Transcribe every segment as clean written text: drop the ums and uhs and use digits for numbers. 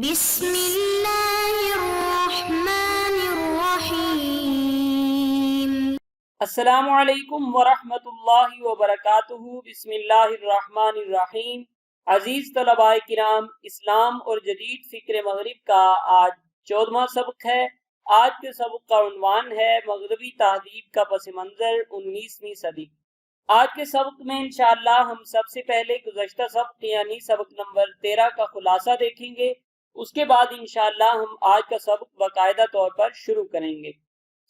بسم اللہ الرحمن الرحیم۔ السلام علیکم ورحمۃ اللہ وبرکاتہ۔ بسم اللہ الرحمن الرحیم۔ عزیز طلباء کرام، اسلام اور جدید فکر مغرب کا آج 14واں سبق ہے۔ آج کے سبق کا عنوان ہے مغربی تہذیب کا پس منظر 19ویں صدی۔ آج کے سبق میں انشاءاللہ ہم سب سے پہلے گزشتہ سبق یعنی سبق نمبر 13 کا خلاصہ دیکھیں گے۔ اس کے بعد انشاءاللہ ہم آج کا سبق باقاعدہ طور پر شروع کریں گے۔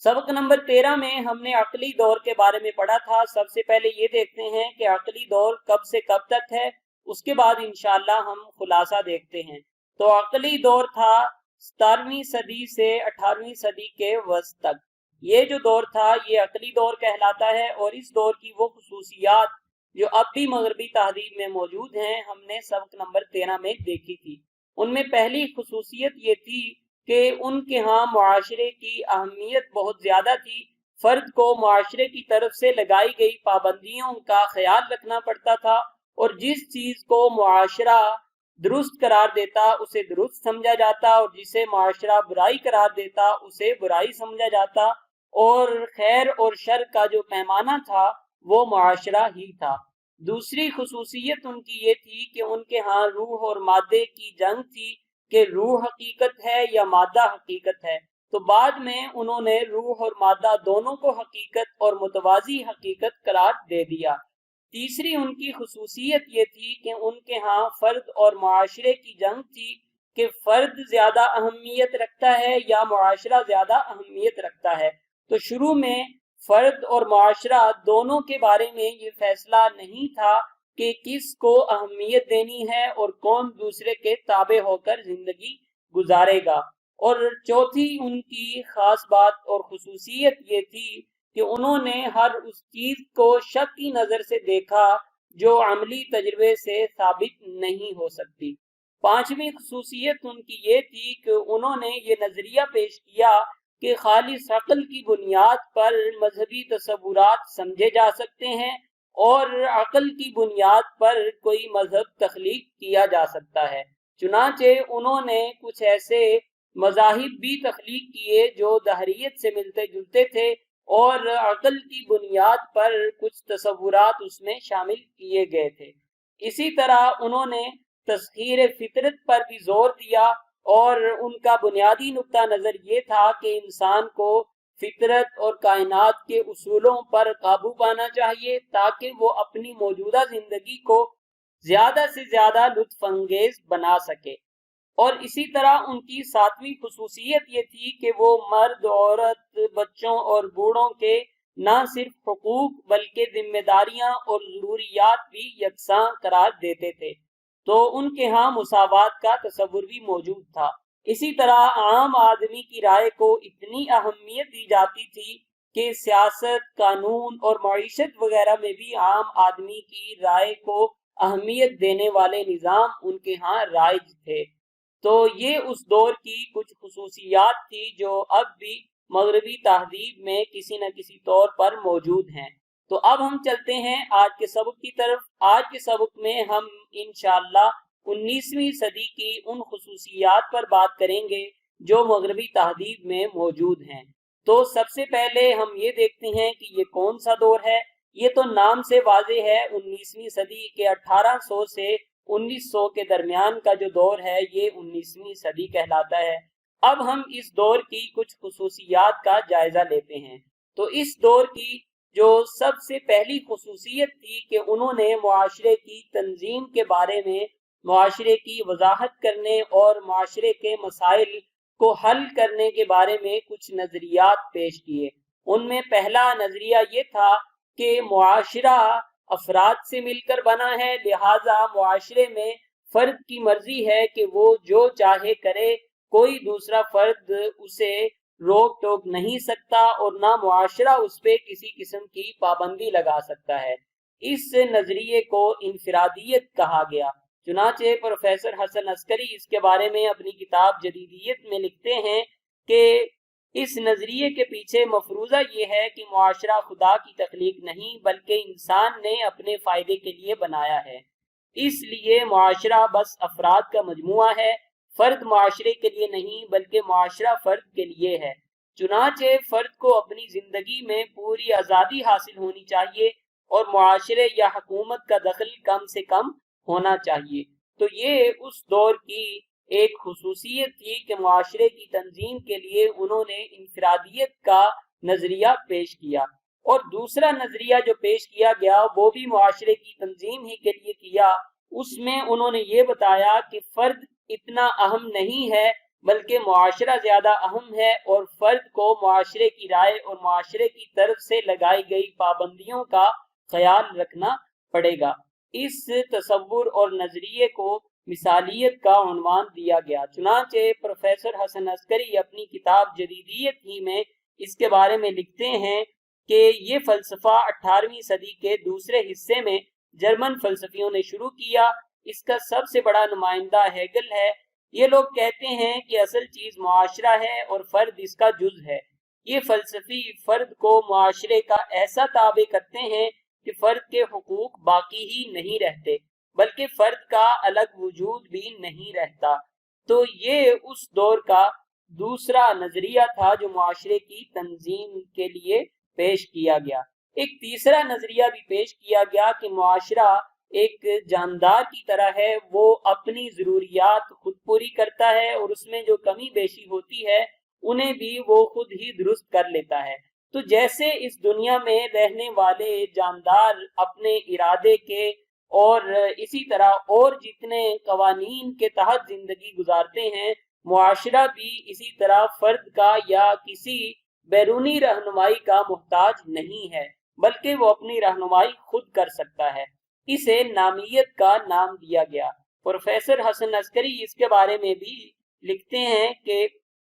سبق نمبر 13 میں ہم نے عقلی دور کے بارے میں پڑھا تھا۔ سب سے پہلے یہ دیکھتے ہیں کہ عقلی دور کب سے کب تک ہے، اس کے بعد انشاءاللہ ہم خلاصہ دیکھتے ہیں۔ تو عقلی دور تھا 17ویں صدی سے 18ویں صدی کے وسط تک۔ یہ جو دور تھا یہ عقلی دور کہلاتا ہے، اور اس دور کی وہ خصوصیات جو اب بھی مغربی تہذیب میں موجود ہیں ہم نے سبق نمبر 13 میں دیکھی تھی۔ ان میں پہلی خصوصیت یہ تھی کہ ان کے ہاں معاشرے کی اہمیت بہت زیادہ تھی۔ فرد کو معاشرے کی طرف سے لگائی گئی پابندیوں کا خیال رکھنا پڑتا تھا، اور جس چیز کو معاشرہ درست قرار دیتا اسے درست سمجھا جاتا، اور جسے معاشرہ برائی قرار دیتا اسے برائی سمجھا جاتا، اور خیر اور شر کا جو پیمانہ تھا وہ معاشرہ ہی تھا۔ دوسری خصوصیت ان کی یہ تھی کہ ان کے ہاں روح اور مادے کی جنگ تھی کہ روح حقیقت ہے یا مادہ حقیقت ہے۔ تو بعد میں انہوں نے روح اور مادہ دونوں کو حقیقت اور متوازی حقیقت قرار دے دیا۔ تیسری ان کی خصوصیت یہ تھی کہ ان کے ہاں فرد اور معاشرے کی جنگ تھی کہ فرد زیادہ اہمیت رکھتا ہے یا معاشرہ زیادہ اہمیت رکھتا ہے۔ تو شروع میں فرد اور معاشرہ دونوں کے بارے میں یہ فیصلہ نہیں تھا کہ کس کو اہمیت دینی ہے اور کون دوسرے کے تابع ہو کر زندگی گزارے گا۔ اور چوتھی ان کی خاص بات اور خصوصیت یہ تھی کہ انہوں نے ہر اس چیز کو شک کی نظر سے دیکھا جو عملی تجربے سے ثابت نہیں ہو سکتی۔ پانچویں خصوصیت ان کی یہ تھی کہ انہوں نے یہ نظریہ پیش کیا کہ خالص عقل کی بنیاد پر مذہبی تصورات سمجھے جا سکتے ہیں، اور عقل کی بنیاد پر کوئی مذہب تخلیق کیا جا سکتا ہے۔ چنانچہ انہوں نے کچھ ایسے مذاہب بھی تخلیق کیے جو دہریت سے ملتے جلتے تھے، اور عقل کی بنیاد پر کچھ تصورات اس میں شامل کیے گئے تھے۔ اسی طرح انہوں نے تسخیر فطرت پر بھی زور دیا، اور ان کا بنیادی نقطہ نظر یہ تھا کہ انسان کو فطرت اور کائنات کے اصولوں پر قابو پانا چاہیے تاکہ وہ اپنی موجودہ زندگی کو زیادہ سے زیادہ لطف انگیز بنا سکے۔ اور اسی طرح ان کی ساتویں خصوصیت یہ تھی کہ وہ مرد، عورت، بچوں اور بوڑھوں کے نہ صرف حقوق بلکہ ذمہ داریاں اور ضروریات بھی یکساں قرار دیتے تھے۔ تو ان کے ہاں مساوات کا تصور بھی موجود تھا۔ اسی طرح عام آدمی کی رائے کو اتنی اہمیت دی جاتی تھی کہ سیاست، قانون اور معیشت وغیرہ میں بھی عام آدمی کی رائے کو اہمیت دینے والے نظام ان کے ہاں رائج تھے۔ تو یہ اس دور کی کچھ خصوصیات تھی جو اب بھی مغربی تہذیب میں کسی نہ کسی طور پر موجود ہیں۔ تو اب ہم چلتے ہیں آج کے سبق کی طرف۔ آج کے سبق میں ہم انشاءاللہ 19ویں صدی کی ان خصوصیات پر بات کریں گے جو مغربی تہذیب میں موجود ہیں۔ تو سب سے پہلے ہم یہ دیکھتے ہیں کہ یہ کون سا دور ہے۔ یہ تو نام سے واضح ہے، 19ویں صدی کے 1800 سے 1900 کے درمیان کا جو دور ہے یہ 19ویں صدی کہلاتا ہے۔ اب ہم اس دور کی کچھ خصوصیات کا جائزہ لیتے ہیں۔ تو اس دور کی جو سب سے پہلی خصوصیت تھی کہ انہوں نے معاشرے کی تنظیم کے بارے میں، معاشرے کی وضاحت کرنے اور معاشرے کے مسائل کو حل کرنے کے بارے میں کچھ نظریات پیش کیے۔ ان میں پہلا نظریہ یہ تھا کہ معاشرہ افراد سے مل کر بنا ہے، لہٰذا معاشرے میں فرد کی مرضی ہے کہ وہ جو چاہے کرے، کوئی دوسرا فرد اسے روک ٹوک نہیں سکتا، اور نہ معاشرہ اس پہ کسی قسم کی پابندی لگا سکتا ہے۔ اس نظریے کو انفرادیت کہا گیا۔ چنانچہ پروفیسر حسن عسکری اس کے بارے میں اپنی کتاب جدیدیت میں لکھتے ہیں کہ اس نظریے کے پیچھے مفروضہ یہ ہے کہ معاشرہ خدا کی تخلیق نہیں بلکہ انسان نے اپنے فائدے کے لیے بنایا ہے، اس لیے معاشرہ بس افراد کا مجموعہ ہے۔ فرد معاشرے کے لیے نہیں بلکہ معاشرہ فرد کے لیے ہے۔ چنانچہ فرد کو اپنی زندگی میں پوری آزادی حاصل ہونی چاہیے اور معاشرے یا حکومت کا دخل کم سے کم ہونا چاہیے۔ تو یہ اس دور کی ایک خصوصیت تھی کہ معاشرے کی تنظیم کے لیے انہوں نے انفرادیت کا نظریہ پیش کیا، اور دوسرا نظریہ جو پیش کیا گیا وہ بھی معاشرے کی تنظیم ہی کے لیے کیا۔ اس میں انہوں نے یہ بتایا کہ فرد اتنا اہم نہیں ہے بلکہ معاشرہ زیادہ اہم ہے، اور فرد کو معاشرے کی رائے اور معاشرے کی طرف سے لگائی گئی پابندیوں کا خیال رکھنا پڑے گا۔ اس تصور اور نظریے کو مثالیت کا عنوان دیا گیا۔ چنانچہ پروفیسر حسن عسکری اپنی کتاب جدیدیت ہی میں اس کے بارے میں لکھتے ہیں کہ یہ فلسفہ 18ویں صدی کے دوسرے حصے میں جرمن فلسفیوں نے شروع کیا۔ اس کا سب سے بڑا نمائندہ ہیگل ہے۔ یہ لوگ کہتے ہیں کہ اصل چیز معاشرہ ہے اور فرد اس کا جز ہے۔ یہ فلسفی فرد کو معاشرے کا ایسا تابع کرتے ہیں کہ فرد کے حقوق باقی ہی نہیں رہتے بلکہ فرد کا الگ وجود بھی نہیں رہتا۔ تو یہ اس دور کا دوسرا نظریہ تھا جو معاشرے کی تنظیم کے لیے پیش کیا گیا۔ ایک تیسرا نظریہ بھی پیش کیا گیا کہ معاشرہ ایک جاندار کی طرح ہے، وہ اپنی ضروریات خود پوری کرتا ہے اور اس میں جو کمی بیشی ہوتی ہے انہیں بھی وہ خود ہی درست کر لیتا ہے۔ تو جیسے اس دنیا میں رہنے والے جاندار اپنے ارادے کے اور اسی طرح اور جتنے قوانین کے تحت زندگی گزارتے ہیں، معاشرہ بھی اسی طرح فرد کا یا کسی بیرونی رہنمائی کا محتاج نہیں ہے بلکہ وہ اپنی رہنمائی خود کر سکتا ہے۔ اسے نامیت کا نام دیا گیا۔ پروفیسر حسن عسکری اس کے بارے میں بھی لکھتے ہیں کہ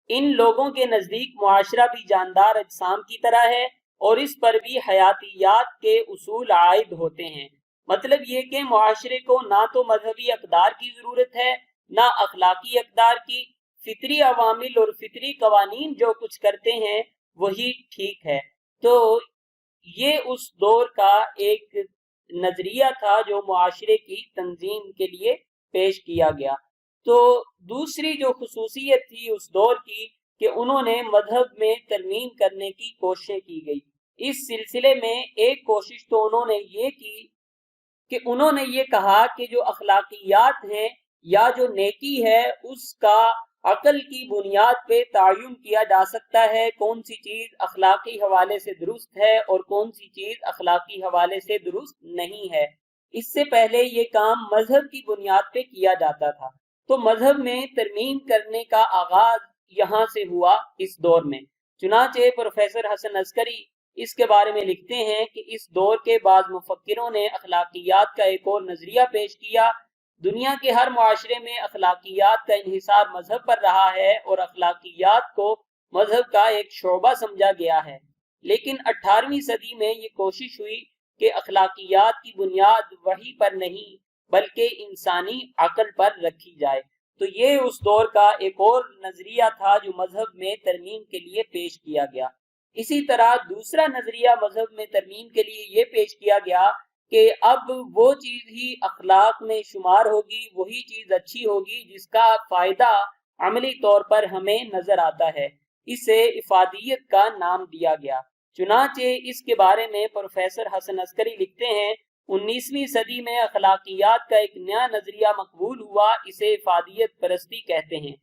ان لوگوں کے نزدیک معاشرہ بھی جاندار اجسام کی طرح ہے اور اس پر بھی حیاتیات کے اصول عائد ہوتے ہیں۔ مطلب یہ کہ معاشرے کو نہ تو مذہبی اقدار کی ضرورت ہے نہ اخلاقی اقدار کی، فطری عوامل اور فطری قوانین جو کچھ کرتے ہیں وہی ٹھیک ہے۔ تو یہ اس دور کا ایک نظریہ تھا جو معاشرے کی تنظیم کے لیے پیش کیا گیا۔ تو دوسری جو خصوصیت تھی اس دور کی کہ انہوں نے مذہب میں ترمیم کرنے کی کوششیں کی گئی۔ اس سلسلے میں ایک کوشش تو انہوں نے یہ کی کہ انہوں نے یہ کہا کہ جو اخلاقیات ہیں یا جو نیکی ہے اس کا عقل کی بنیاد پہ تعین کیا جا سکتا ہے، کون سی چیز اخلاقی حوالے سے درست ہے اور کون سی چیز اخلاقی حوالے سے درست نہیں ہے۔ اس سے پہلے یہ کام مذہب کی بنیاد پہ کیا جاتا تھا۔ تو مذہب میں ترمیم کرنے کا آغاز یہاں سے ہوا اس دور میں۔ چنانچہ پروفیسر حسن عسکری اس کے بارے میں لکھتے ہیں کہ اس دور کے بعض مفکروں نے اخلاقیات کا ایک اور نظریہ پیش کیا۔ دنیا کے ہر معاشرے میں اخلاقیات کا انحصار مذہب پر رہا ہے اور اخلاقیات کو مذہب کا ایک شعبہ سمجھا گیا ہے، لیکن 18ویں صدی میں یہ کوشش ہوئی کہ اخلاقیات کی بنیاد وحی پر نہیں بلکہ انسانی عقل پر رکھی جائے۔ تو یہ اس دور کا ایک اور نظریہ تھا جو مذہب میں ترمیم کے لیے پیش کیا گیا۔ اسی طرح دوسرا نظریہ مذہب میں ترمیم کے لیے یہ پیش کیا گیا کہ اب وہ چیز ہی اخلاق میں شمار ہوگی، وہی چیز اچھی ہوگی جس کا فائدہ عملی طور پر ہمیں نظر آتا ہے۔ اسے افادیت کا نام دیا گیا۔ چنانچہ اس کے بارے میں پروفیسر حسن عسکری لکھتے ہیں 19ویں صدی میں اخلاقیات کا ایک نیا نظریہ مقبول ہوا، اسے افادیت پرستی کہتے ہیں۔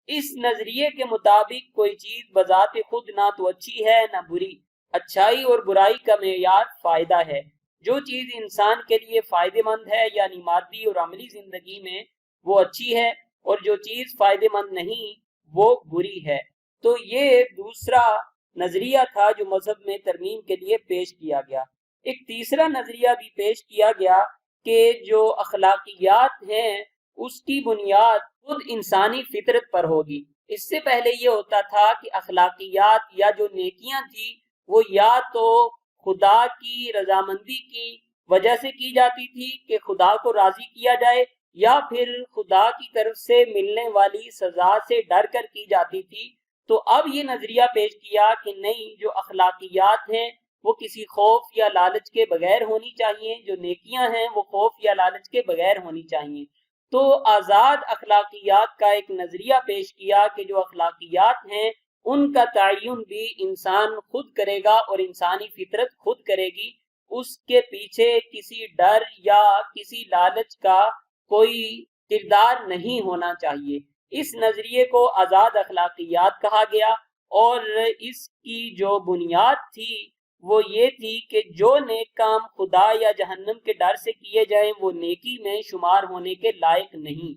اس نظریے کے مطابق کوئی چیز بذات خود نہ تو اچھی ہے نہ بری، اچھائی اور برائی کا معیار فائدہ ہے۔ جو چیز انسان کے لیے فائدہ مند ہے یعنی مادی اور عملی زندگی میں وہ اچھی ہے، اور جو چیز فائدہ مند نہیں وہ بری ہے۔ تو یہ دوسرا نظریہ تھا جو مذہب میں ترمیم کے لیے پیش کیا گیا۔ ایک تیسرا نظریہ بھی پیش کیا گیا کہ جو اخلاقیات ہیں اس کی بنیاد خود انسانی فطرت پر ہوگی۔ اس سے پہلے یہ ہوتا تھا کہ اخلاقیات یا جو نیکیاں تھی وہ یا تو خدا کی رضامندی کی وجہ سے کی جاتی تھی کہ خدا کو راضی کیا جائے، یا پھر خدا کی طرف سے ملنے والی سزا سے ڈر کر کی جاتی تھی۔ تو اب یہ نظریہ پیش کیا کہ نہیں، جو اخلاقیات ہیں وہ کسی خوف یا لالچ کے بغیر ہونی چاہیے، جو نیکیاں ہیں وہ خوف یا لالچ کے بغیر ہونی چاہیے۔ تو آزاد اخلاقیات کا ایک نظریہ پیش کیا کہ جو اخلاقیات ہیں ان کا تعین بھی انسان خود کرے گا اور انسانی فطرت خود کرے گی، اس کے پیچھے کسی ڈر یا کسی لالچ کا کوئی کردار نہیں ہونا چاہیے۔ اس نظریے کو آزاد اخلاقیات کہا گیا، اور اس کی جو بنیاد تھی وہ یہ تھی کہ جو نیک کام خدا یا جہنم کے ڈر سے کیے جائیں وہ نیکی میں شمار ہونے کے لائق نہیں۔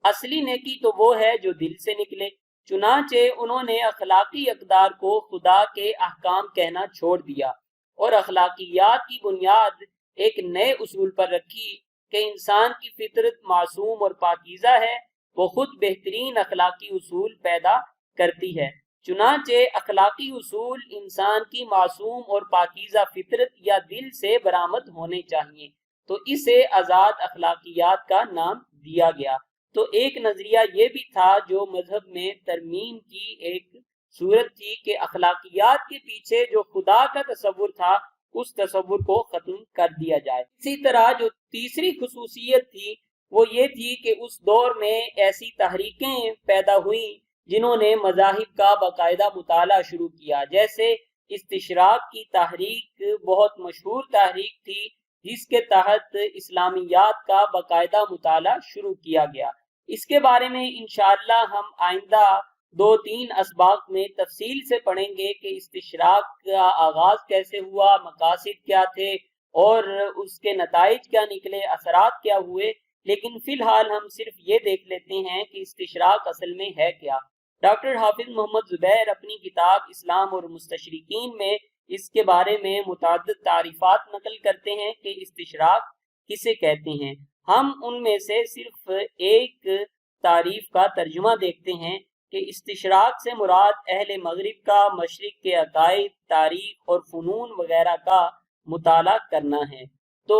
اصلی نیکی تو وہ ہے جو دل سے نکلے۔ چنانچہ انہوں نے اخلاقی اقدار کو خدا کے احکام کہنا چھوڑ دیا اور اخلاقیات کی بنیاد ایک نئے اصول پر رکھی کہ انسان کی فطرت معصوم اور پاکیزہ ہے، وہ خود بہترین اخلاقی اصول پیدا کرتی ہے۔ چنانچہ اخلاقی اصول انسان کی معصوم اور پاکیزہ فطرت یا دل سے برآمد ہونے چاہیے، تو اسے آزاد اخلاقیات کا نام دیا گیا۔ تو ایک نظریہ یہ بھی تھا جو مذہب میں ترمیم کی ایک صورت تھی کہ اخلاقیات کے پیچھے جو خدا کا تصور تھا اس تصور کو ختم کر دیا جائے۔ اسی طرح جو تیسری خصوصیت تھی وہ یہ تھی کہ اس دور میں ایسی تحریکیں پیدا ہوئیں جنہوں نے مذاہب کا باقاعدہ مطالعہ شروع کیا، جیسے استشراق کی تحریک بہت مشہور تحریک تھی جس کے تحت اسلامیات کا باقاعدہ مطالعہ شروع کیا گیا۔ اس کے بارے میں انشاءاللہ ہم آئندہ 2-3 اسباق میں تفصیل سے پڑھیں گے کہ استشراق کا آغاز کیسے ہوا، مقاصد کیا تھے اور اس کے نتائج کیا نکلے، اثرات کیا ہوئے۔ لیکن فی الحال ہم صرف یہ دیکھ لیتے ہیں کہ استشراق اصل میں ہے کیا۔ ڈاکٹر حافظ محمد زبیر اپنی کتاب اسلام اور مستشرقین میں اس کے بارے میں متعدد تعریفات نقل کرتے ہیں کہ استشراق کسے کہتے ہیں۔ ہم ان میں سے صرف ایک تعریف کا ترجمہ دیکھتے ہیں کہ استشراق سے مراد اہل مغرب کا مشرق کے عقائد، تاریخ اور فنون وغیرہ کا مطالعہ کرنا ہے۔ تو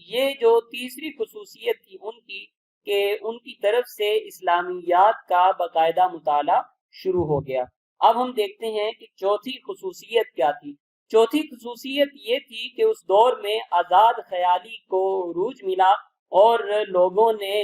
یہ جو تیسری خصوصیت تھی ان کی کہ ان کی طرف سے اسلامیات کا باقاعدہ مطالعہ شروع ہو گیا۔ اب ہم دیکھتے ہیں کہ چوتھی خصوصیت کیا تھی۔ چوتھی خصوصیت یہ تھی کہ اس دور میں آزاد خیالی کو عروج ملا اور لوگوں نے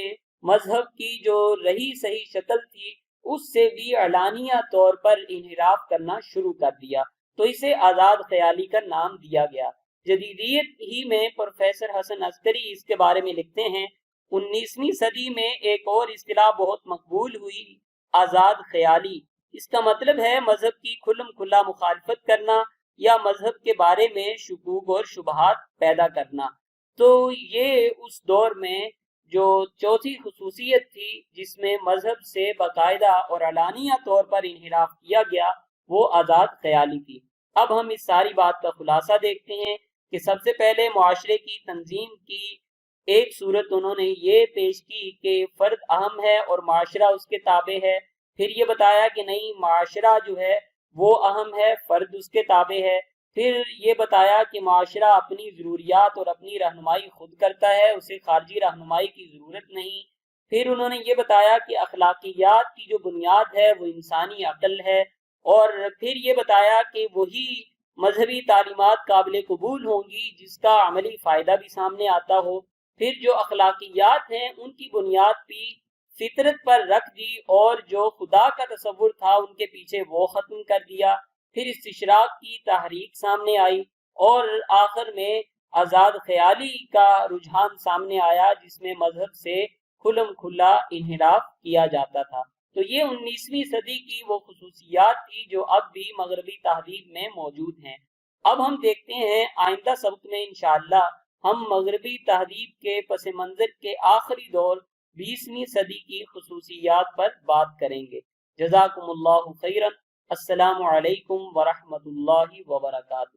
مذہب کی جو رہی صحیح شکل تھی اس سے بھی اعلانیہ طور پر انحراف کرنا شروع کر دیا، تو اسے آزاد خیالی کا نام دیا گیا۔ جدیدیت ہی میں پروفیسر حسن عسکری اس کے بارے میں لکھتے ہیں، 19ویں صدی میں ایک اور اصطلاح بہت مقبول ہوئی، آزاد خیالی۔ اس کا مطلب ہے مذہب کی کھلم کھلا مخالفت کرنا یا مذہب کے بارے میں شکوک اور شبہات پیدا کرنا۔ تو یہ اس دور میں جو چوتھی خصوصیت تھی جس میں مذہب سے باقاعدہ اور اعلانیہ طور پر انحراف کیا گیا وہ آزاد خیالی تھی۔ اب ہم اس ساری بات کا خلاصہ دیکھتے ہیں کہ سب سے پہلے معاشرے کی تنظیم کی ایک صورت انہوں نے یہ پیش کی کہ فرد اہم ہے اور معاشرہ اس کے تابع ہے۔ پھر یہ بتایا کہ نہیں، معاشرہ جو ہے وہ اہم ہے، فرد اس کے تابع ہے۔ پھر یہ بتایا کہ معاشرہ اپنی ضروریات اور اپنی رہنمائی خود کرتا ہے، اسے خارجی رہنمائی کی ضرورت نہیں۔ پھر انہوں نے یہ بتایا کہ اخلاقیات کی جو بنیاد ہے وہ انسانی عقل ہے، اور پھر یہ بتایا کہ وہی مذہبی تعلیمات قابل قبول ہوں گی جس کا عملی فائدہ بھی سامنے آتا ہو۔ پھر جو اخلاقیات ہیں ان کی بنیاد بھی فطرت پر رکھ دی اور جو خدا کا تصور تھا ان کے پیچھے وہ ختم کر دیا۔ پھر استشراق کی تحریک سامنے آئی اور آخر میں آزاد خیالی کا رجحان سامنے آیا جس میں مذہب سے کھلم کھلا انحراف کیا جاتا تھا۔ تو یہ 19ویں صدی کی وہ خصوصیات تھی جو اب بھی مغربی تہذیب میں موجود ہیں۔ اب ہم دیکھتے ہیں آئندہ سبق میں انشاءاللہ ہم مغربی تہذیب کے پس منظر کے آخری دور 20ویں صدی کی خصوصیات پر بات کریں گے۔ جزاکم اللہ خیرا۔ السلام علیکم ورحمۃ اللہ وبرکاتہ۔